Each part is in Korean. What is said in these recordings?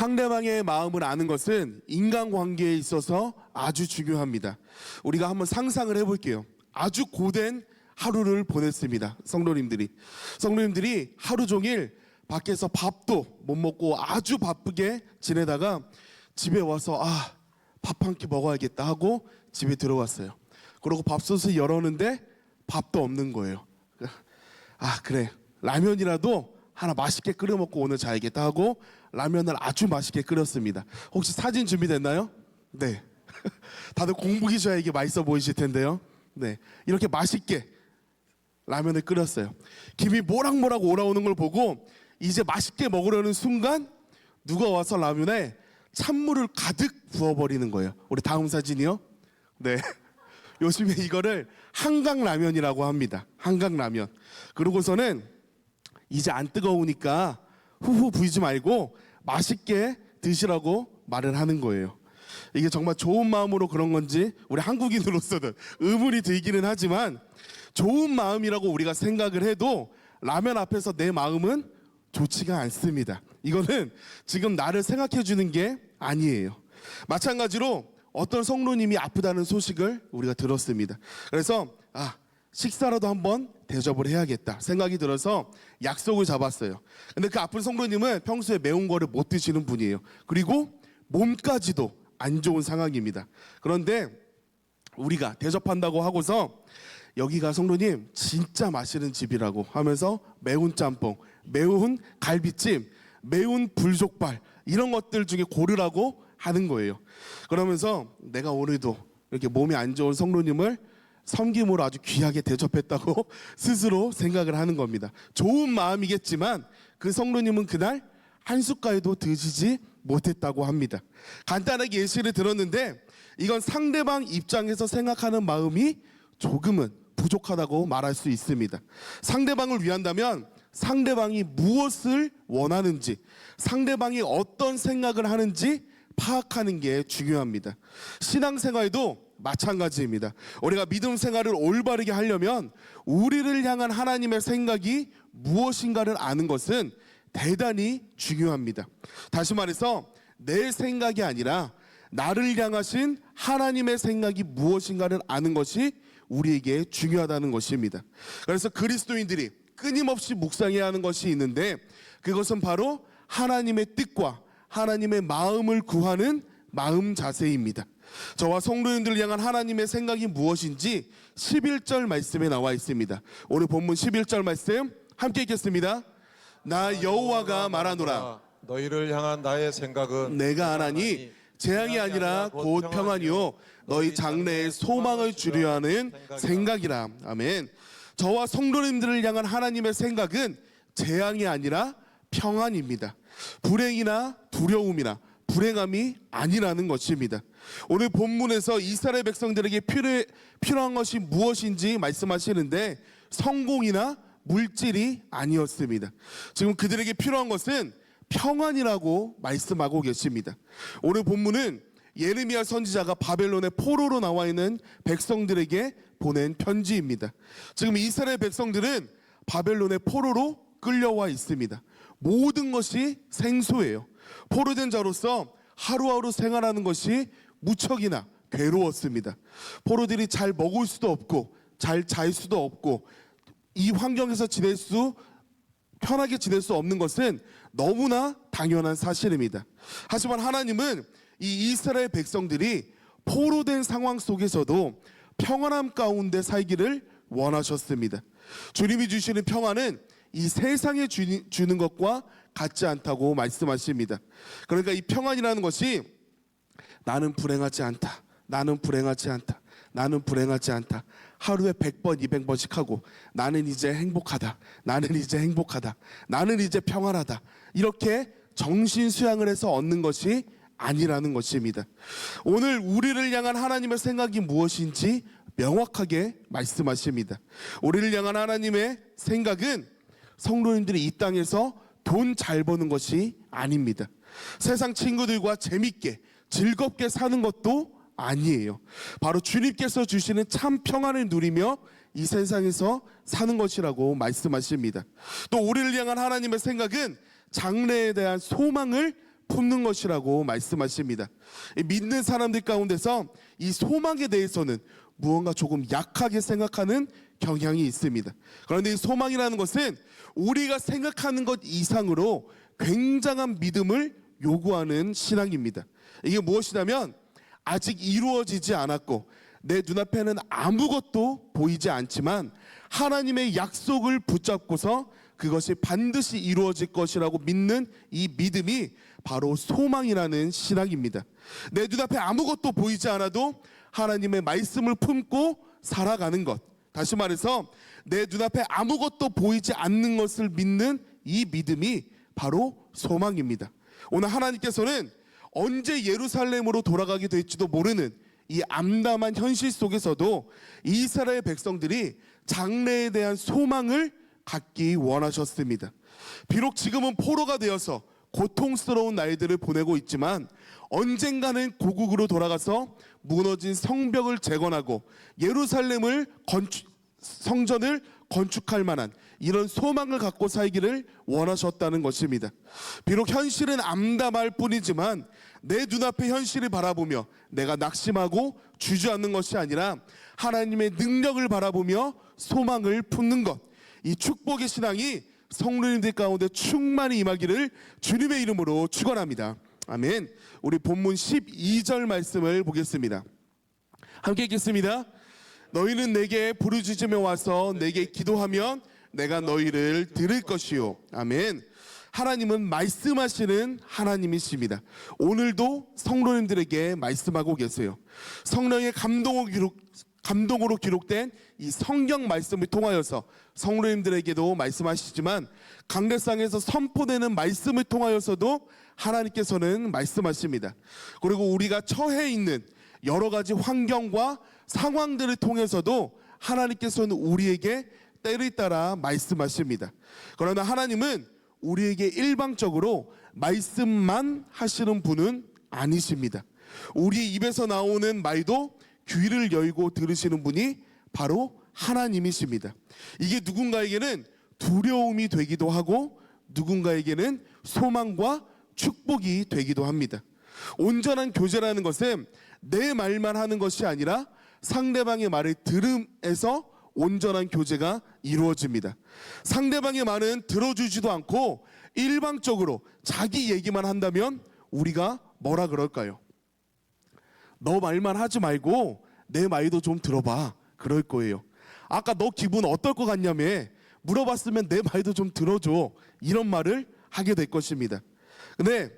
상대방의 마음을 아는 것은 인간관계에 있어서 아주 중요합니다. 우리가 한번 상상을 해볼게요. 아주 고된 하루를 보냈습니다. 성도님들이 하루 종일 밖에서 밥도 못 먹고 아주 바쁘게 지내다가 집에 와서 밥 한 끼 먹어야겠다 하고 집에 들어왔어요. 그리고 밥솥을 열었는데 밥도 없는 거예요. 그래, 라면이라도 하나 맛있게 끓여 먹고 오늘 자야겠다 하고 라면을 아주 맛있게 끓였습니다. 혹시 사진 준비됐나요? 네. 다들 공부 기셔야 이게 맛있어 보이실 텐데요. 네, 이렇게 맛있게 라면을 끓였어요. 김이 모락모락 올라오는 걸 보고 이제 맛있게 먹으려는 순간 누가 와서 라면에 찬물을 가득 부어버리는 거예요. 우리 다음 사진이요. 네. 요즘에 이거를 한강라면이라고 합니다. 한강라면. 그러고서는 이제 안 뜨거우니까 후후 부이지 말고 맛있게 드시라고 말을 하는 거예요. 이게 정말 좋은 마음으로 그런 건지 우리 한국인으로서는 의문이 들기는 하지만 좋은 마음이라고 우리가 생각을 해도 라면 앞에서 내 마음은 좋지가 않습니다. 이거는 지금 나를 생각해 주는 게 아니에요. 마찬가지로 어떤 성도님이 아프다는 소식을 우리가 들었습니다. 그래서 식사라도 한번 대접을 해야겠다 생각이 들어서 약속을 잡았어요. 근데 그 아픈 성도님은 평소에 매운 거를 못 드시는 분이에요. 그리고 몸까지도 안 좋은 상황입니다. 그런데 우리가 대접한다고 하고서 여기가 성도님 진짜 맛있는 집이라고 하면서 매운 짬뽕, 매운 갈비찜, 매운 불족발 이런 것들 중에 고르라고 하는 거예요. 그러면서 내가 오늘도 이렇게 몸이 안 좋은 성도님을 섬김으로 아주 귀하게 대접했다고 스스로 생각을 하는 겁니다. 좋은 마음이겠지만 그 성도님은 그날 한 숟갈도 드시지 못했다고 합니다. 간단하게 예시를 들었는데 이건 상대방 입장에서 생각하는 마음이 조금은 부족하다고 말할 수 있습니다. 상대방을 위한다면 상대방이 무엇을 원하는지, 상대방이 어떤 생각을 하는지 파악하는 게 중요합니다. 신앙생활도 마찬가지입니다. 우리가 믿음 생활을 올바르게 하려면 우리를 향한 하나님의 생각이 무엇인가를 아는 것은 대단히 중요합니다. 다시 말해서 내 생각이 아니라 나를 향하신 하나님의 생각이 무엇인가를 아는 것이 우리에게 중요하다는 것입니다. 그래서 그리스도인들이 끊임없이 묵상해야 하는 것이 있는데 그것은 바로 하나님의 뜻과 하나님의 마음을 구하는 마음 자세입니다. 저와 성도님들을 향한 하나님의 생각이 무엇인지 11절 말씀에 나와 있습니다. 오늘 본문 11절 말씀 함께 읽겠습니다. 나 여호와가 말하노라. 너희를 향한 나의 생각은 내가 하나니 재앙이 아니라 곧 평안이요 너희 장래에 소망을 주려 하는 생각이라. 아멘. 저와 성도님들을 향한 하나님의 생각은 재앙이 아니라 평안입니다. 불행이나 두려움이나 불행함이 아니라는 것입니다. 오늘 본문에서 이스라엘 백성들에게 필요한 것이 무엇인지 말씀하시는데 성공이나 물질이 아니었습니다. 지금 그들에게 필요한 것은 평안이라고 말씀하고 계십니다. 오늘 본문은 예레미야 선지자가 바벨론의 포로로 나와 있는 백성들에게 보낸 편지입니다. 지금 이스라엘 백성들은 바벨론의 포로로 끌려와 있습니다. 모든 것이 생소해요. 포로된 자로서 하루하루 생활하는 것이 무척이나 괴로웠습니다. 포로들이 잘 먹을 수도 없고 잘 잘 수도 없고 이 환경에서 편하게 지낼 수 없는 것은 너무나 당연한 사실입니다. 하지만 하나님은 이 이스라엘 백성들이 포로된 상황 속에서도 평안함 가운데 살기를 원하셨습니다. 주님이 주시는 평안은 이 세상에 주는 것과 같지 않다고 말씀하십니다. 그러니까 이 평안이라는 것이 나는 불행하지 않다, 나는 불행하지 않다, 나는 불행하지 않다 하루에 100번 200번씩 하고 나는 이제 행복하다, 나는 이제 행복하다, 나는 이제 평안하다 이렇게 정신 수양을 해서 얻는 것이 아니라는 것입니다. 오늘 우리를 향한 하나님의 생각이 무엇인지 명확하게 말씀하십니다. 우리를 향한 하나님의 생각은 성도님들이 이 땅에서 돈 잘 버는 것이 아닙니다. 세상 친구들과 재밌게 즐겁게 사는 것도 아니에요. 바로 주님께서 주시는 참 평안을 누리며 이 세상에서 사는 것이라고 말씀하십니다. 또 우리를 향한 하나님의 생각은 장래에 대한 소망을 품는 것이라고 말씀하십니다. 믿는 사람들 가운데서 이 소망에 대해서는 무언가 조금 약하게 생각하는 경향이 있습니다. 그런데 이 소망이라는 것은 우리가 생각하는 것 이상으로 굉장한 믿음을 요구하는 신앙입니다. 이게 무엇이냐면 아직 이루어지지 않았고 내 눈앞에는 아무것도 보이지 않지만 하나님의 약속을 붙잡고서 그것이 반드시 이루어질 것이라고 믿는 이 믿음이 바로 소망이라는 신앙입니다. 내 눈앞에 아무것도 보이지 않아도 하나님의 말씀을 품고 살아가는 것. 다시 말해서 내 눈앞에 아무것도 보이지 않는 것을 믿는 이 믿음이 바로 소망입니다. 오늘 하나님께서는 언제 예루살렘으로 돌아가게 될지도 모르는 이 암담한 현실 속에서도 이스라엘 백성들이 장래에 대한 소망을 갖기 원하셨습니다. 비록 지금은 포로가 되어서 고통스러운 날들을 보내고 있지만 언젠가는 고국으로 돌아가서 무너진 성벽을 재건하고 예루살렘을 성전을 건축할 만한 이런 소망을 갖고 살기를 원하셨다는 것입니다. 비록 현실은 암담할 뿐이지만 내 눈앞의 현실을 바라보며 내가 낙심하고 주저앉는 것이 아니라 하나님의 능력을 바라보며 소망을 품는 것, 이 축복의 신앙이 성도님들 가운데 충만히 임하기를 주님의 이름으로 축원합니다. 아멘. 우리 본문 12절 말씀을 보겠습니다. 함께 읽겠습니다. 너희는 내게 부르짖으며 와서 내게 기도하면 내가 너희를 들을 것이요. 아멘. 하나님은 말씀하시는 하나님이십니다. 오늘도 성도님들에게 말씀하고 계세요. 성령의 감동으로 기록된 이 성경 말씀을 통하여서 성도님들에게도 말씀하시지만 강대상에서 선포되는 말씀을 통하여서도 하나님께서는 말씀하십니다. 그리고 우리가 처해 있는 여러 가지 환경과 상황들을 통해서도 하나님께서는 우리에게 때를 따라 말씀하십니다. 그러나 하나님은 우리에게 일방적으로 말씀만 하시는 분은 아니십니다. 우리 입에서 나오는 말도 귀를 열고 들으시는 분이 바로 하나님이십니다. 이게 누군가에게는 두려움이 되기도 하고 누군가에게는 소망과 축복이 되기도 합니다. 온전한 교제라는 것은 내 말만 하는 것이 아니라 상대방의 말을 들음에서 온전한 교제가 이루어집니다. 상대방의 말은 들어주지도 않고 일방적으로 자기 얘기만 한다면 우리가 뭐라 그럴까요? 너 말만 하지 말고 내 말도 좀 들어봐. 그럴 거예요. 아까 너 기분 어떨 것 같냐며 물어봤으면 내 말도 좀 들어줘. 이런 말을 하게 될 것입니다. 근데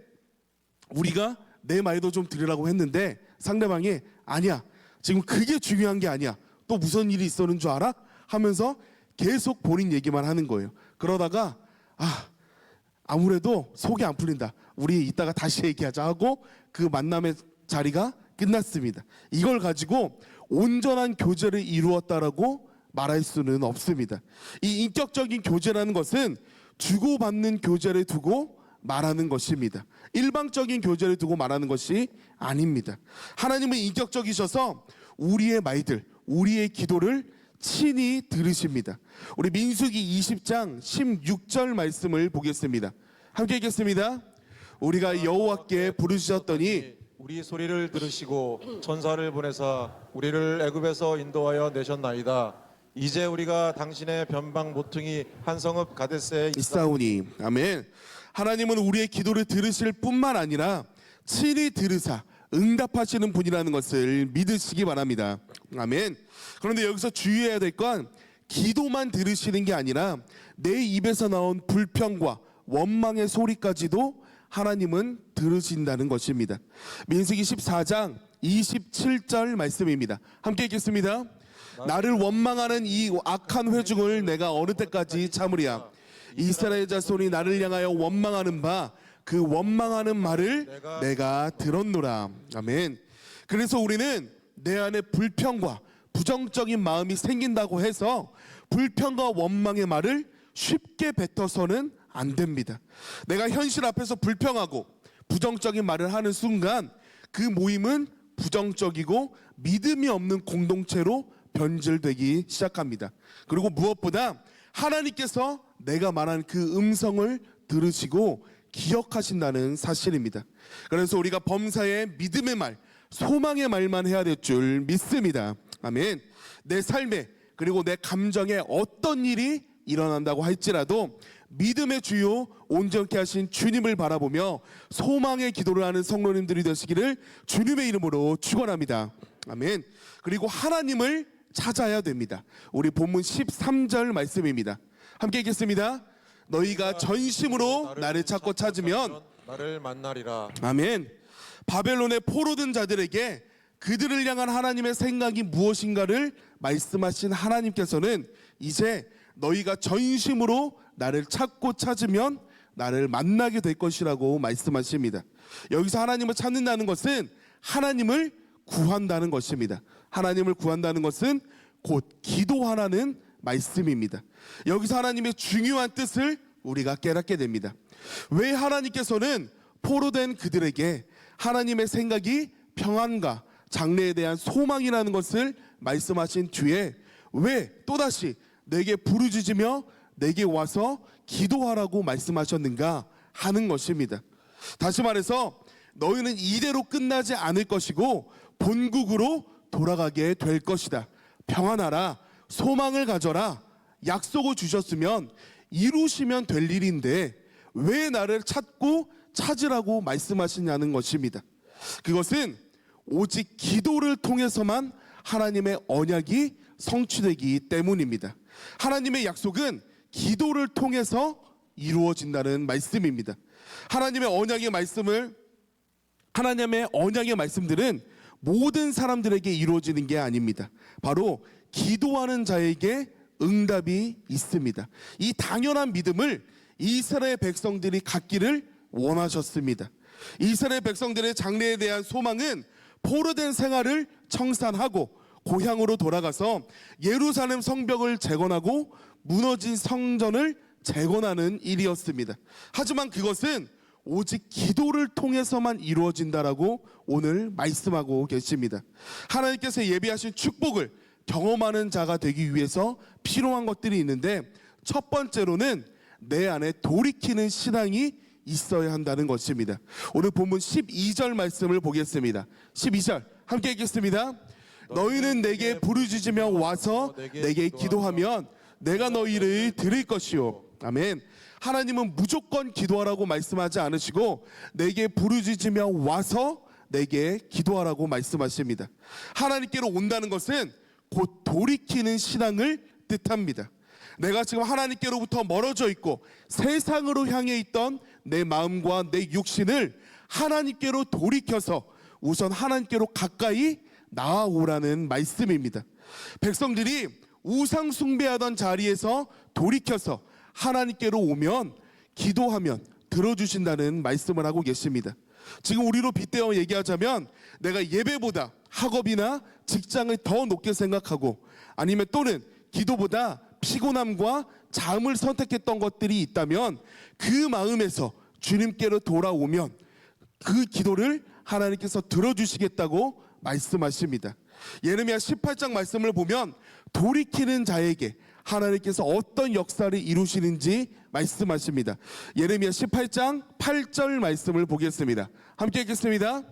우리가 내 말도 좀 들으라고 했는데 상대방이 아니야. 지금 그게 중요한 게 아니야. 또 무슨 일이 있었는 줄 알아? 하면서 계속 본인 얘기만 하는 거예요. 그러다가 아무래도 속이 안 풀린다. 우리 이따가 다시 얘기하자 하고 그 만남의 자리가 끝났습니다. 이걸 가지고 온전한 교제를 이루었다라고 말할 수는 없습니다. 이 인격적인 교제라는 것은 주고받는 교제를 두고 말하는 것입니다. 일방적인 교제를 두고 말하는 것이 아닙니다. 하나님은 인격적이셔서 우리의 말들, 우리의 기도를 친히 들으십니다. 우리 민수기 20장 16절 말씀을 보겠습니다. 함께 읽겠습니다. 우리가 여호와께 부르짖었더니 우리 소리를 들으시고 천사를 보내사 우리를 애굽에서 인도하여 내셨나이다. 이제 우리가 당신의 변방 모퉁이 한 성읍 가데스에 있사오니. 아멘. 하나님은 우리의 기도를 들으실 뿐만 아니라 친히 들으사 응답하시는 분이라는 것을 믿으시기 바랍니다. 아멘. 그런데 여기서 주의해야 될 건 기도만 들으시는 게 아니라 내 입에서 나온 불평과 원망의 소리까지도 하나님은 들으신다는 것입니다. 민수기 14장 27절 말씀입니다. 함께 읽겠습니다. 나를 원망하는 이 악한 회중을 내가 어느 때까지 참으랴. 이스라엘 자손이 나를 향하여 원망하는 바 그 원망하는 말을 내가 들었노라. 아멘. 그래서 우리는 내 안에 불평과 부정적인 마음이 생긴다고 해서 불평과 원망의 말을 쉽게 뱉어서는 안 됩니다. 내가 현실 앞에서 불평하고 부정적인 말을 하는 순간 그 모임은 부정적이고 믿음이 없는 공동체로 변질되기 시작합니다. 그리고 무엇보다 하나님께서 내가 말한 그 음성을 들으시고 기억하신다는 사실입니다. 그래서 우리가 범사에 믿음의 말, 소망의 말만 해야 될 줄 믿습니다. 아멘. 내 삶에 그리고 내 감정에 어떤 일이 일어난다고 할지라도 믿음의 주요 온전케 하신 주님을 바라보며 소망의 기도를 하는 성도님들이 되시기를 주님의 이름으로 축원합니다. 아멘. 그리고 하나님을 찾아야 됩니다. 우리 본문 13절 말씀입니다. 함께 읽겠습니다. 너희가 전심으로 나를 찾고 찾으면 나를 만나리라. 아멘. 바벨론의 포로된 자들에게 그들을 향한 하나님의 생각이 무엇인가를 말씀하신 하나님께서는 이제 너희가 전심으로 나를 찾고 찾으면 나를 만나게 될 것이라고 말씀하십니다. 여기서 하나님을 찾는다는 것은 하나님을 구한다는 것입니다. 하나님을 구한다는 것은 곧 기도하라는 말씀입니다. 여기서 하나님의 중요한 뜻을 우리가 깨닫게 됩니다. 왜 하나님께서는 포로된 그들에게 하나님의 생각이 평안과 장래에 대한 소망이라는 것을 말씀하신 뒤에 왜 또다시 내게 부르짖으며 내게 와서 기도하라고 말씀하셨는가 하는 것입니다. 다시 말해서 너희는 이대로 끝나지 않을 것이고 본국으로 돌아가게 될 것이다. 평안하라, 소망을 가져라, 약속을 주셨으면 이루시면 될 일인데 왜 나를 찾고 찾으라고 말씀하시냐는 것입니다. 그것은 오직 기도를 통해서만 하나님의 언약이 성취되기 때문입니다. 하나님의 약속은 기도를 통해서 이루어진다는 말씀입니다. 하나님의 언약의 말씀들은 모든 사람들에게 이루어지는 게 아닙니다. 바로 기도하는 자에게 응답이 있습니다. 이 당연한 믿음을 이스라엘 백성들이 갖기를 원하셨습니다. 이스라엘 백성들의 장래에 대한 소망은 포로된 생활을 청산하고 고향으로 돌아가서 예루살렘 성벽을 재건하고 무너진 성전을 재건하는 일이었습니다. 하지만 그것은 오직 기도를 통해서만 이루어진다라고 오늘 말씀하고 계십니다. 하나님께서 예비하신 축복을 경험하는 자가 되기 위해서 필요한 것들이 있는데 첫 번째로는 내 안에 돌이키는 신앙이 있어야 한다는 것입니다. 오늘 본문 12절 말씀을 보겠습니다. 12절 함께 읽겠습니다. 너희는 내게 부르짖으며 와서 내게 기도하면 내가 너희를 들을 것이요. 아멘. 하나님은 무조건 기도하라고 말씀하지 않으시고 내게 부르짖으며 와서 내게 기도하라고 말씀하십니다. 하나님께로 온다는 것은 곧 돌이키는 신앙을 뜻합니다. 내가 지금 하나님께로부터 멀어져 있고 세상으로 향해 있던 내 마음과 내 육신을 하나님께로 돌이켜서 우선 하나님께로 가까이 나아오라는 말씀입니다. 백성들이 우상 숭배하던 자리에서 돌이켜서 하나님께로 오면 기도하면 들어주신다는 말씀을 하고 계십니다. 지금 우리로 빗대어 얘기하자면 내가 예배보다 학업이나 직장을 더 높게 생각하고 아니면 또는 기도보다 피곤함과 잠을 선택했던 것들이 있다면 그 마음에서 주님께로 돌아오면 그 기도를 하나님께서 들어주시겠다고 말씀하십니다. 예레미야 18장 말씀을 보면 돌이키는 자에게 하나님께서 어떤 역사를 이루시는지 말씀하십니다. 예레미야 18장 8절 말씀을 보겠습니다. 함께 읽겠습니다.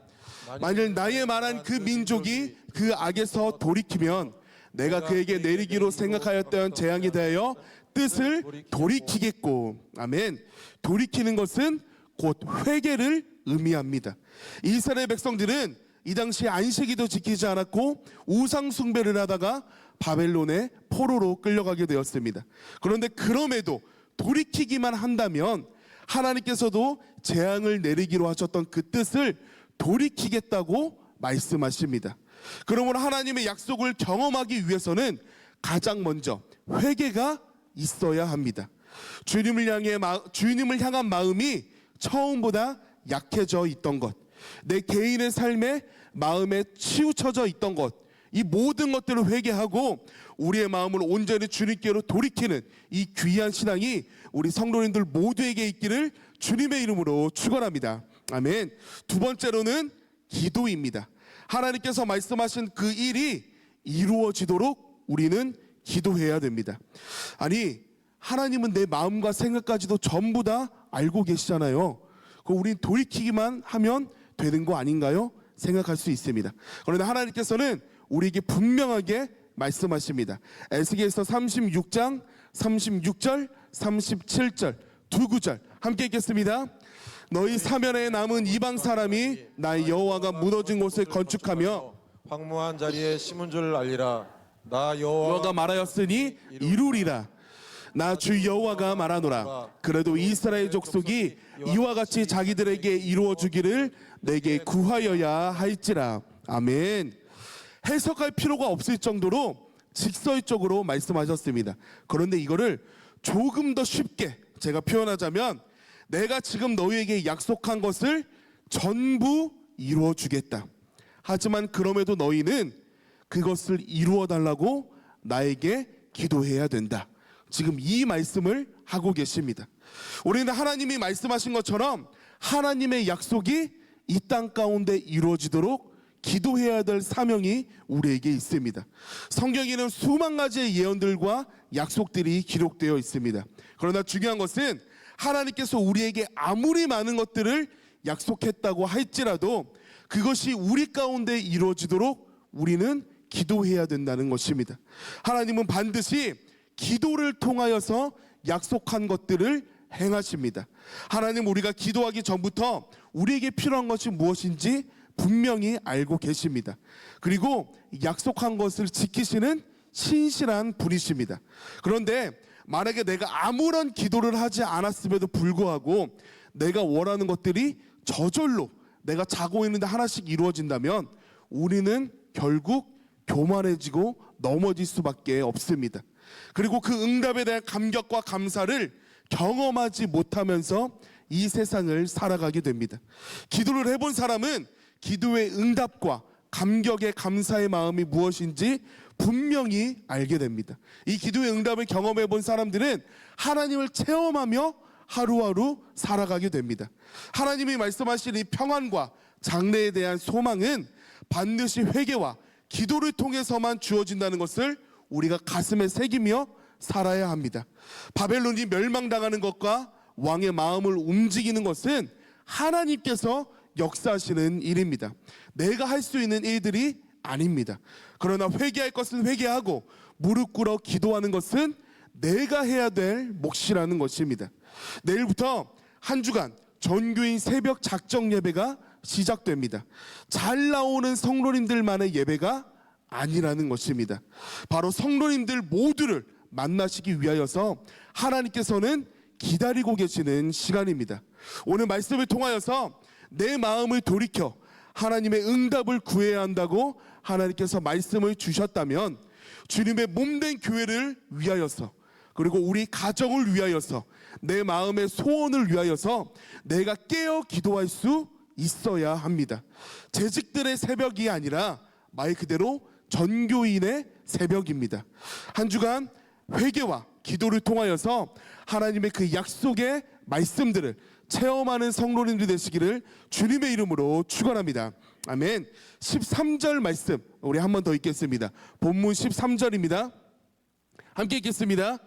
만일 나의 말한 그 민족이 그 악에서 돌이키면 내가 그에게 내리기로 생각하였던 재앙에 대하여 뜻을 돌이키겠고. 아멘. 돌이키는 것은 곧 회개를 의미합니다. 이스라엘 백성들은 이 당시 안식일도 지키지 않았고 우상 숭배를 하다가 바벨론의 포로로 끌려가게 되었습니다. 그런데 그럼에도 돌이키기만 한다면 하나님께서도 재앙을 내리기로 하셨던 그 뜻을 돌이키겠다고 말씀하십니다. 그러므로 하나님의 약속을 경험하기 위해서는 가장 먼저 회개가 있어야 합니다. 주님을 향한 마음이 처음보다 약해져 있던 것, 내 개인의 삶에 마음에 치우쳐져 있던 것, 이 모든 것들을 회개하고 우리의 마음을 온전히 주님께로 돌이키는 이 귀한 신앙이 우리 성도님들 모두에게 있기를 주님의 이름으로 축원합니다. 아멘. 두 번째로는 기도입니다. 하나님께서 말씀하신 그 일이 이루어지도록 우리는 기도해야 됩니다. 아니, 하나님은 내 마음과 생각까지도 전부 다 알고 계시잖아요. 그럼 우린 돌이키기만 하면 되는 거 아닌가요? 생각할 수 있습니다. 그런데 하나님께서는 우리에게 분명하게 말씀하십니다. 에스겔서 36장 36절 37절 두 구절 함께 읽겠습니다. 너희 사면에 남은 이방 사람이 나의 여호와가 무너진 곳을 건축하며 황무한 자리에 심은 줄 알리라. 나 여호와가 여호와가 말하였으니 이루리라. 나 주 여호와가 말하노라. 그래도 이스라엘 족속이 이와 같이 자기들에게 이루어 주기를 내게 구하여야 할지라. 아멘. 해석할 필요가 없을 정도로 직설적으로 말씀하셨습니다. 그런데 이거를 조금 더 쉽게 제가 표현하자면 내가 지금 너희에게 약속한 것을 전부 이루어 주겠다. 하지만 그럼에도 너희는 그것을 이루어 달라고 나에게 기도해야 된다. 지금 이 말씀을 하고 계십니다. 우리는 하나님이 말씀하신 것처럼 하나님의 약속이 이 땅 가운데 이루어지도록 기도해야 될 사명이 우리에게 있습니다. 성경에는 수만 가지의 예언들과 약속들이 기록되어 있습니다. 그러나 중요한 것은 하나님께서 우리에게 아무리 많은 것들을 약속했다고 할지라도 그것이 우리 가운데 이루어지도록 우리는 기도해야 된다는 것입니다. 하나님은 반드시 기도를 통하여서 약속한 것들을 행하십니다. 하나님 우리가 기도하기 전부터 우리에게 필요한 것이 무엇인지 분명히 알고 계십니다. 그리고 약속한 것을 지키시는 신실한 분이십니다. 그런데 만약에 내가 아무런 기도를 하지 않았음에도 불구하고 내가 원하는 것들이 저절로 내가 자고 있는데 하나씩 이루어진다면 우리는 결국 교만해지고 넘어질 수밖에 없습니다. 그리고 그 응답에 대한 감격과 감사를 경험하지 못하면서 이 세상을 살아가게 됩니다. 기도를 해본 사람은 기도의 응답과 감격의 감사의 마음이 무엇인지 분명히 알게 됩니다. 이 기도의 응답을 경험해 본 사람들은 하나님을 체험하며 하루하루 살아가게 됩니다. 하나님이 말씀하신 이 평안과 장래에 대한 소망은 반드시 회개와 기도를 통해서만 주어진다는 것을 우리가 가슴에 새기며 살아야 합니다. 바벨론이 멸망당하는 것과 왕의 마음을 움직이는 것은 하나님께서 역사하시는 일입니다. 내가 할 수 있는 일들이 아닙니다. 그러나 회개할 것은 회개하고 무릎 꿇어 기도하는 것은 내가 해야 될 몫이라는 것입니다. 내일부터 한 주간 전교인 새벽 작정 예배가 시작됩니다. 잘 나오는 성도님들만의 예배가 아니라는 것입니다. 바로 성도님들 모두를 만나시기 위하여서 하나님께서는 기다리고 계시는 시간입니다. 오늘 말씀을 통하여서 내 마음을 돌이켜 하나님의 응답을 구해야 한다고 하나님께서 말씀을 주셨다면 주님의 몸된 교회를 위하여서 그리고 우리 가정을 위하여서 내 마음의 소원을 위하여서 내가 깨어 기도할 수 있어야 합니다. 재직들의 새벽이 아니라 말 그대로 전교인의 새벽입니다. 한 주간 회개와 기도를 통하여서 하나님의 그 약속의 말씀들을 체험하는 성도님들 되시기를 주님의 이름으로 축원합니다. 아멘. 13절 말씀 우리 한 번 더 읽겠습니다. 본문 13절입니다. 함께 읽겠습니다.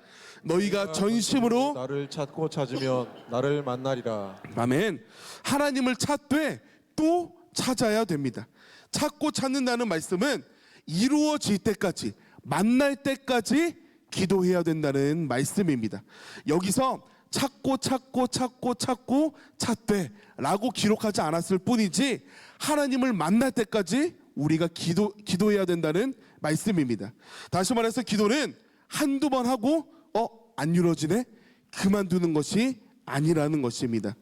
너희가 전심으로 나를 찾고 찾으면 나를 만나리라. 아멘. 하나님을 찾되 또 찾아야 됩니다. 찾고 찾는다는 말씀은 이루어질 때까지 만날 때까지 기도해야 된다는 말씀입니다. 여기서 찾고 찾되 라고 기록하지 않았을 뿐이지 하나님을 만날 때까지 우리가 기도해야 된다는 말씀입니다. 다시 말해서 기도는 한두 번 하고 안 이루어지네? 그만두는 것이 아니라는 것입니다.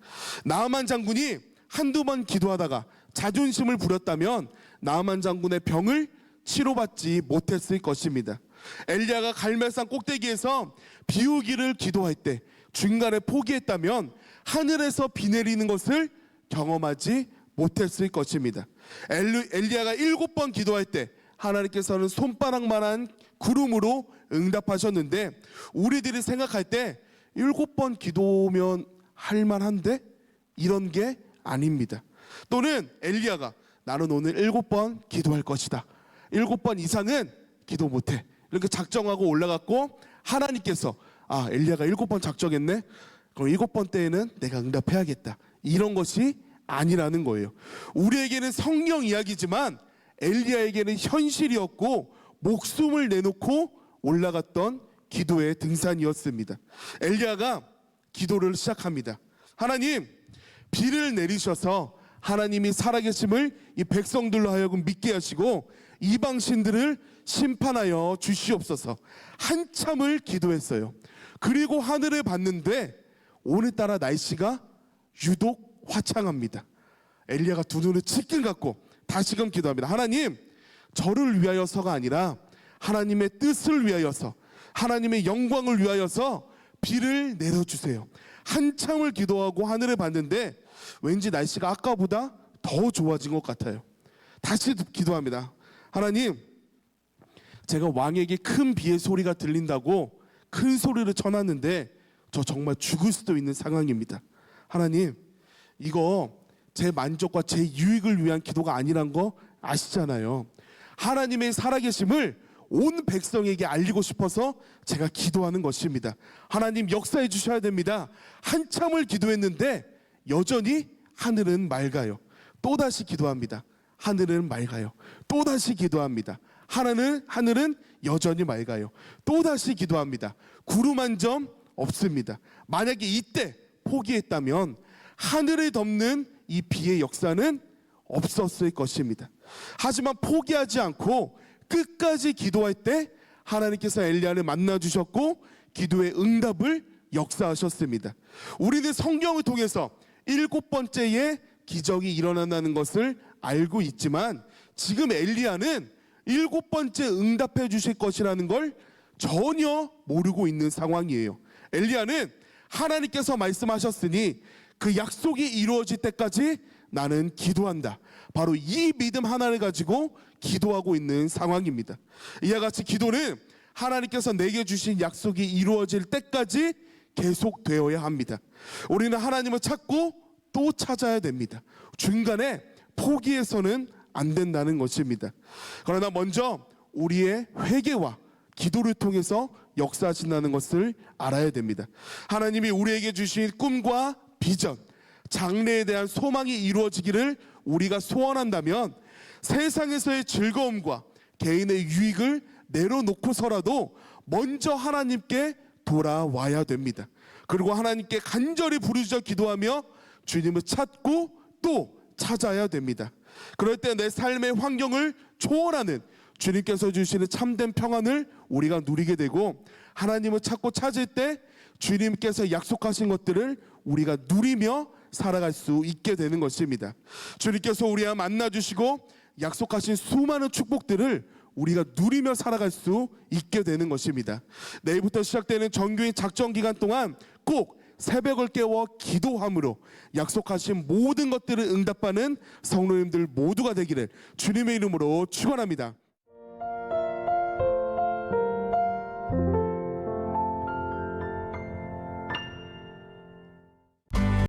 나아만 장군이 한두 번 기도하다가 자존심을 부렸다면 나아만 장군의 병을 치료받지 못했을 것입니다. 엘리야가 갈멜산 꼭대기에서 비 오기를 기도할 때 중간에 포기했다면 하늘에서 비 내리는 것을 경험하지 못했을 것입니다. 엘리야가 7번 기도할 때 하나님께서는 손바닥만한 구름으로 응답하셨는데 우리들이 생각할 때 7번 기도면 할만한데 이런 게 아닙니다. 또는 엘리야가 나는 오늘 7번 기도할 것이다. 7번 이상은 기도 못해. 이렇게 작정하고 올라갔고 하나님께서 엘리야가 7번 작정했네. 그럼 7번 때에는 내가 응답해야겠다. 이런 것이 아니라는 거예요. 우리에게는 성경 이야기지만 엘리야에게는 현실이었고 목숨을 내놓고 올라갔던 기도의 등산이었습니다. 엘리야가 기도를 시작합니다. 하나님, 비를 내리셔서 하나님이 살아계심을 이 백성들로 하여금 믿게 하시고 이방 신들을 심판하여 주시옵소서. 한참을 기도했어요. 그리고 하늘을 봤는데 오늘따라 날씨가 유독 화창합니다. 엘리야가 두 눈을 찔끔 감고 다시금 기도합니다. 하나님, 저를 위하여서가 아니라 하나님의 뜻을 위하여서, 하나님의 영광을 위하여서 비를 내려주세요. 한참을 기도하고 하늘을 봤는데 왠지 날씨가 아까보다 더 좋아진 것 같아요. 다시 기도합니다. 하나님, 제가 왕에게 큰 비의 소리가 들린다고 큰 소리를 쳐놨는데 저 정말 죽을 수도 있는 상황입니다. 하나님, 이거 제 만족과 제 유익을 위한 기도가 아니란 거 아시잖아요. 하나님의 살아계심을 온 백성에게 알리고 싶어서 제가 기도하는 것입니다. 하나님, 역사해 주셔야 됩니다. 한참을 기도했는데 여전히 하늘은 맑아요. 또다시 기도합니다. 하늘은 맑아요. 또다시 기도합니다. 하늘은 여전히 맑아요. 또다시 기도합니다. 구름 한 점 없습니다. 만약에 이때 포기했다면 하늘을 덮는 이 비의 역사는 없었을 것입니다. 하지만 포기하지 않고 끝까지 기도할 때 하나님께서 엘리야를 만나 주셨고 기도의 응답을 역사하셨습니다. 우리는 성경을 통해서 7번째의 기적이 일어난다는 것을 알고 있지만 지금 엘리야는 7번째 응답해 주실 것이라는 걸 전혀 모르고 있는 상황이에요. 엘리야는 하나님께서 말씀하셨으니 그 약속이 이루어질 때까지 나는 기도한다. 바로 이 믿음 하나를 가지고 기도하고 있는 상황입니다. 이와 같이 기도는 하나님께서 내게 주신 약속이 이루어질 때까지 계속되어야 합니다. 우리는 하나님을 찾고 또 찾아야 됩니다. 중간에 포기해서는 안 된다는 것입니다. 그러나 먼저 우리의 회개와 기도를 통해서 역사하신다는 것을 알아야 됩니다. 하나님이 우리에게 주신 꿈과 비전, 장래에 대한 소망이 이루어지기를 우리가 소원한다면 세상에서의 즐거움과 개인의 유익을 내려놓고서라도 먼저 하나님께 돌아와야 됩니다. 그리고 하나님께 간절히 부르짖어 기도하며 주님을 찾고 또 찾아야 됩니다. 그럴 때 내 삶의 환경을 초월하는 주님께서 주시는 참된 평안을 우리가 누리게 되고 하나님을 찾고 찾을 때 주님께서 약속하신 것들을 우리가 누리며 살아갈 수 있게 되는 것입니다. 주님께서 우리와 만나주시고 약속하신 수많은 축복들을 우리가 누리며 살아갈 수 있게 되는 것입니다. 내일부터 시작되는 정규인 작정 기간 동안 꼭 새벽을 깨워 기도함으로 약속하신 모든 것들을 응답하는 성도님들 모두가 되기를 주님의 이름으로 축원합니다.